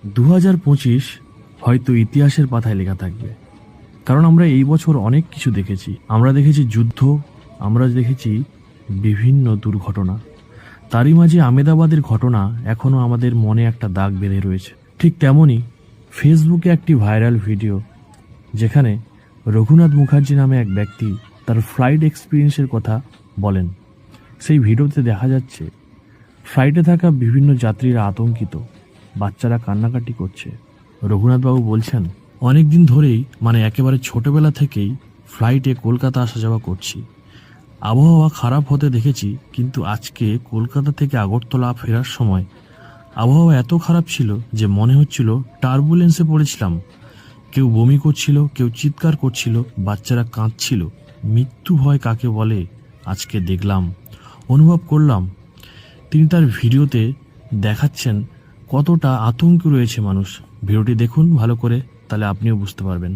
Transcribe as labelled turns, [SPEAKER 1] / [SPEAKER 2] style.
[SPEAKER 1] 2025 হয়তো ইতিহাসের পাতায় লেখা থাকবে, কারণ আমরা এই বছর অনেক কিছু দেখেছি। আমরা দেখেছি যুদ্ধ, আমরা দেখেছি বিভিন্ন দুর্ঘটনা। তারই মাঝে আমেদাবাদের ঘটনা এখনও আমাদের মনে একটা দাগ বেঁধে রয়েছে। ঠিক তেমনই ফেসবুকে একটি ভাইরাল ভিডিও, যেখানে রঘুনাথ মুখার্জি নামে এক ব্যক্তি তার ফ্লাইট এক্সপিরিয়েন্সের কথা বলেন। সেই ভিডিওতে দেখা যাচ্ছে ফ্লাইটে থাকা বিভিন্ন যাত্রীরা আতঙ্কিত, বাচ্চারা কান্নাকাটি করছে। রঘুনাথবাবু বলছেন, অনেক দিন ধরেই, মানে একেবারে ছোটবেলা থেকেই ফ্লাইটে কলকাতা আসা যাওয়া করছি। আবহাওয়া খারাপ হতে দেখেছি, কিন্তু আজকে কলকাতা থেকে আগরতলা ফেরার সময় আবহাওয়া এত খারাপ ছিল যে মনে হচ্ছিল টার্বুলেন্সে পড়েছিলাম। কেউ বমি করছিল, কেউ চিৎকার করছিল, বাচ্চারা কাঁদছিল। মৃত্যু ভয় কাকে বলে আজকে দেখলাম, অনুভব করলাম। তিনি তার ভিডিওতে দেখাচ্ছেন কতটা আতঙ্কে রয়েছে মানুষ। ভিডিওটি দেখুন ভালো করে, তাহলে আপনিও বুঝতে পারবেন।